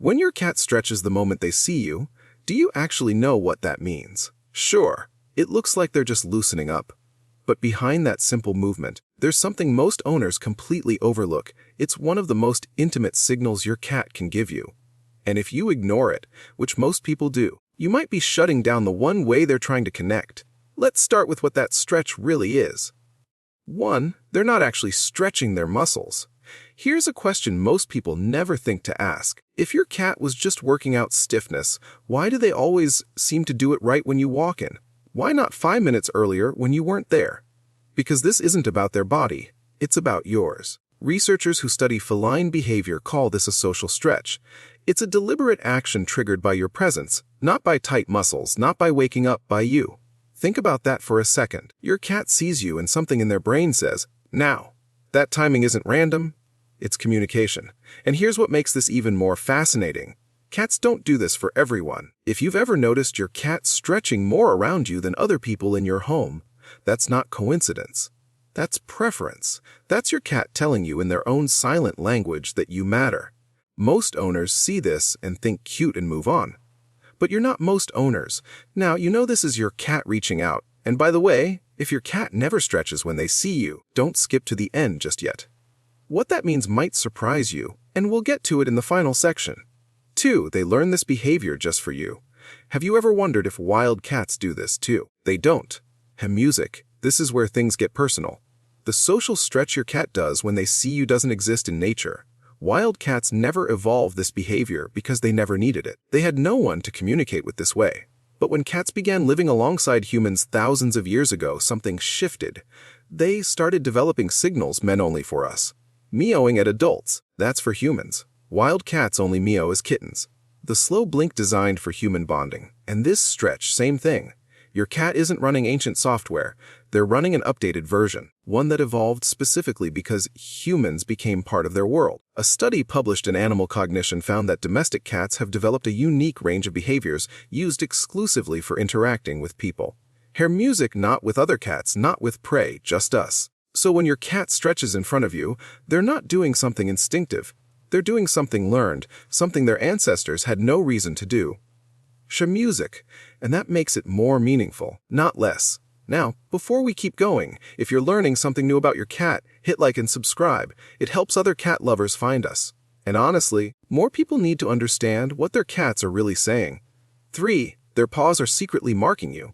When your cat stretches the moment they see you, do you actually know what that means? Sure, it looks like they're just loosening up. But behind that simple movement, there's something most owners completely overlook. It's one of the most intimate signals your cat can give you. And if you ignore it, which most people do, you might be shutting down the one way they're trying to connect. Let's start with what that stretch really is. 1. They're not actually stretching their muscles. Here's a question most people never think to ask. If your cat was just working out stiffness, why do they always seem to do it right when you walk in? Why not 5 minutes earlier when you weren't there? Because this isn't about their body, it's about yours. Researchers who study feline behavior call this a social stretch. It's a deliberate action triggered by your presence, not by tight muscles, not by waking up by you. Think about that for a second. Your cat sees you and something in their brain says, now. That timing isn't random, it's communication. And here's what makes this even more fascinating. Cats don't do this for everyone. If you've ever noticed your cat stretching more around you than other people in your home, that's not coincidence. That's preference. That's your cat telling you in their own silent language that you matter. Most owners see this and think cute and move on. But you're not most owners. Now, you know this is your cat reaching out. And by the way, if your cat never stretches when they see you, don't skip to the end just yet. What that means might surprise you, and we'll get to it in the final section. 2. They learn this behavior just for you. Have you ever wondered if wild cats do this too? They don't. Music. This is where things get personal. The social stretch your cat does when they see you doesn't exist in nature. Wild cats never evolved this behavior because they never needed it. They had no one to communicate with this way. But when cats began living alongside humans thousands of years ago, something shifted. They started developing signals meant only for us. Meowing at adults, that's for humans. Wild cats only meow as kittens. The slow blink designed for human bonding. And this stretch, same thing. Your cat isn't running ancient software. They're running an updated version, one that evolved specifically because humans became part of their world. A study published in Animal Cognition found that domestic cats have developed a unique range of behaviors used exclusively for interacting with people. Music, not with other cats, not with prey, just us. So when your cat stretches in front of you, they're not doing something instinctive. They're doing something learned, something their ancestors had no reason to do. Music, and that makes it more meaningful, not less. Now, before we keep going, if you're learning something new about your cat, hit like and subscribe. It helps other cat lovers find us. And honestly, more people need to understand what their cats are really saying. 3. Their paws are secretly marking you.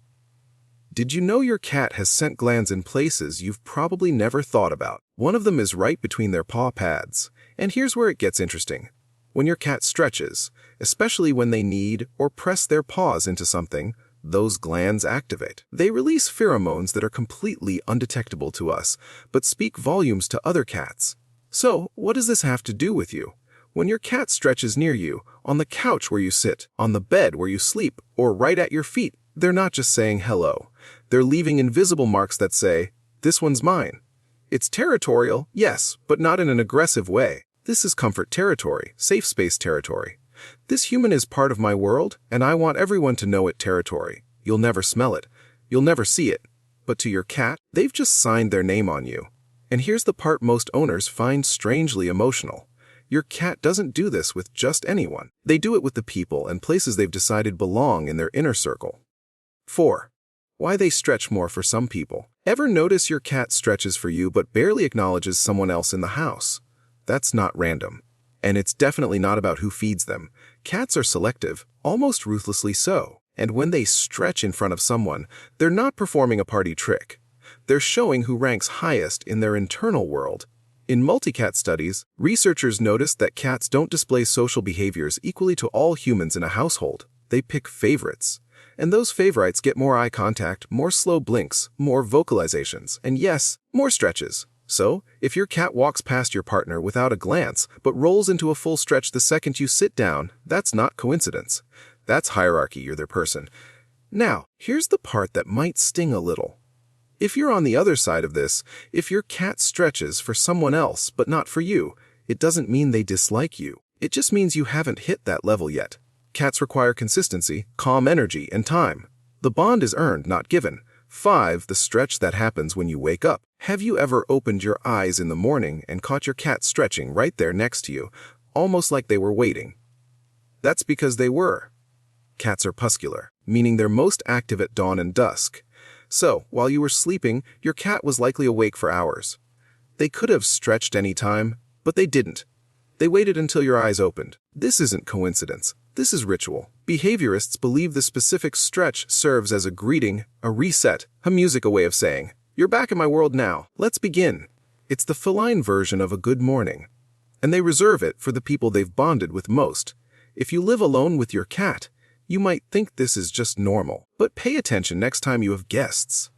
Did you know your cat has scent glands in places you've probably never thought about? One of them is right between their paw pads. And here's where it gets interesting. When your cat stretches, especially when they knead or press their paws into something, those glands activate. They release pheromones that are completely undetectable to us, but speak volumes to other cats. So, what does this have to do with you? When your cat stretches near you, on the couch where you sit, on the bed where you sleep, or right at your feet, they're not just saying hello. They're leaving invisible marks that say, "This one's mine." It's territorial, yes, but not in an aggressive way. This is comfort territory, safe space territory. This human is part of my world, and I want everyone to know it territory. You'll never smell it. You'll never see it. But to your cat, they've just signed their name on you. And here's the part most owners find strangely emotional. Your cat doesn't do this with just anyone. They do it with the people and places they've decided belong in their inner circle. 4. Why they stretch more for some people. Ever notice your cat stretches for you but barely acknowledges someone else in the house? That's not random. And it's definitely not about who feeds them. Cats are selective, almost ruthlessly so. And when they stretch in front of someone, they're not performing a party trick. They're showing who ranks highest in their internal world. In multi-cat studies, researchers noticed that cats don't display social behaviors equally to all humans in a household. They pick favorites. And those favorites get more eye contact, more slow blinks, more vocalizations, and yes, more stretches. So, if your cat walks past your partner without a glance, but rolls into a full stretch the second you sit down, that's not coincidence. That's hierarchy, you're their person. Now, here's the part that might sting a little. If you're on the other side of this, if your cat stretches for someone else but not for you, it doesn't mean they dislike you. It just means you haven't hit that level yet. Cats require consistency, calm energy, and time. The bond is earned, not given. 5. The stretch that happens when you wake up. Have you ever opened your eyes in the morning and caught your cat stretching right there next to you, almost like they were waiting? That's because they were. Cats are puscular, meaning they're most active at dawn and dusk. So, while you were sleeping, your cat was likely awake for hours. They could have stretched any time, but they didn't. They waited until your eyes opened. This isn't coincidence. This is ritual. Behaviorists believe the specific stretch serves as a greeting, a reset, a music, a way of saying, "You're back in my world now. Let's begin." It's the feline version of a good morning. And they reserve it for the people they've bonded with most. If you live alone with your cat, you might think this is just normal. But pay attention next time you have guests.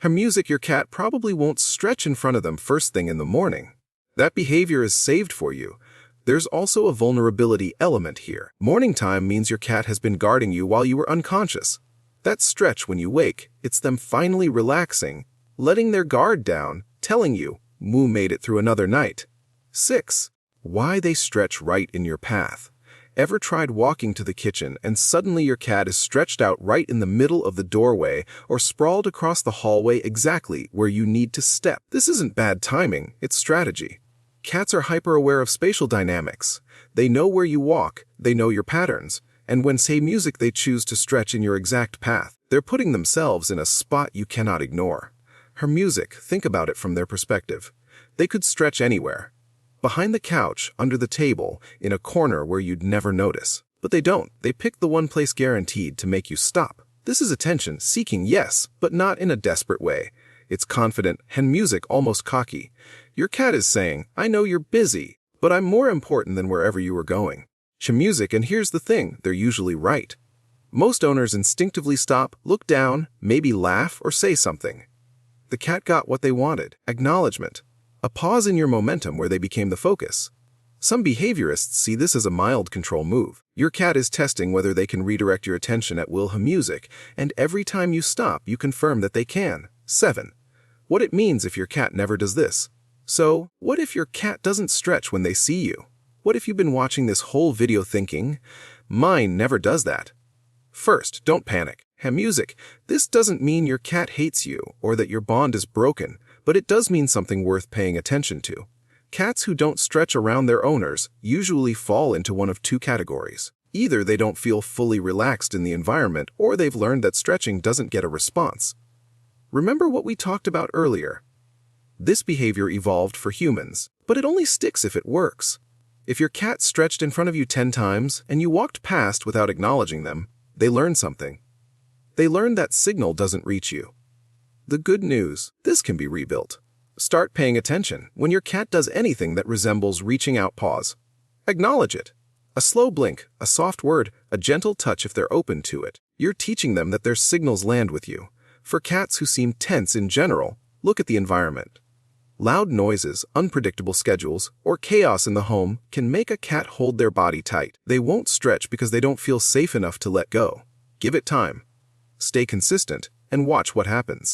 Her music, your cat probably won't stretch in front of them first thing in the morning. That behavior is saved for you. There's also a vulnerability element here. Morning time means your cat has been guarding you while you were unconscious. That stretch when you wake, it's them finally relaxing, letting their guard down, telling you, "Moo made it through another night." 6. Why they stretch right in your path. Ever tried walking to the kitchen and suddenly your cat is stretched out right in the middle of the doorway or sprawled across the hallway exactly where you need to step? This isn't bad timing, it's strategy. Cats are hyper-aware of spatial dynamics. They know where you walk, they know your patterns, and when say music they choose to stretch in your exact path. They're putting themselves in a spot you cannot ignore. Her music, think about it from their perspective. They could stretch anywhere. Behind the couch, under the table, in a corner where you'd never notice. But they don't. They pick the one place guaranteed to make you stop. This is attention, seeking, yes, but not in a desperate way. It's confident, and music almost cocky. Your cat is saying, "I know you're busy, but I'm more important than wherever you were going." Music, and here's the thing, they're usually right. Most owners instinctively stop, look down, maybe laugh or say something. The cat got what they wanted, acknowledgement. A pause in your momentum where they became the focus. Some behaviorists see this as a mild control move. Your cat is testing whether they can redirect your attention at will. Music, and every time you stop, you confirm that they can. 7. What it means if your cat never does this. So, what if your cat doesn't stretch when they see you? What if you've been watching this whole video thinking, "Mine never does that"? First, don't panic. Music, this doesn't mean your cat hates you or that your bond is broken, but it does mean something worth paying attention to. Cats who don't stretch around their owners usually fall into one of two categories. Either they don't feel fully relaxed in the environment, or they've learned that stretching doesn't get a response. Remember what we talked about earlier? This behavior evolved for humans, but it only sticks if it works. If your cat stretched in front of you 10 times and you walked past without acknowledging them, they learned something. They learned that signal doesn't reach you. The good news, this can be rebuilt. Start paying attention when your cat does anything that resembles reaching out. Pause. Acknowledge it. A slow blink, a soft word, a gentle touch if they're open to it. You're teaching them that their signals land with you. For cats who seem tense in general, look at the environment. Loud noises, unpredictable schedules, or chaos in the home can make a cat hold their body tight. They won't stretch because they don't feel safe enough to let go. Give it time. Stay consistent and watch what happens.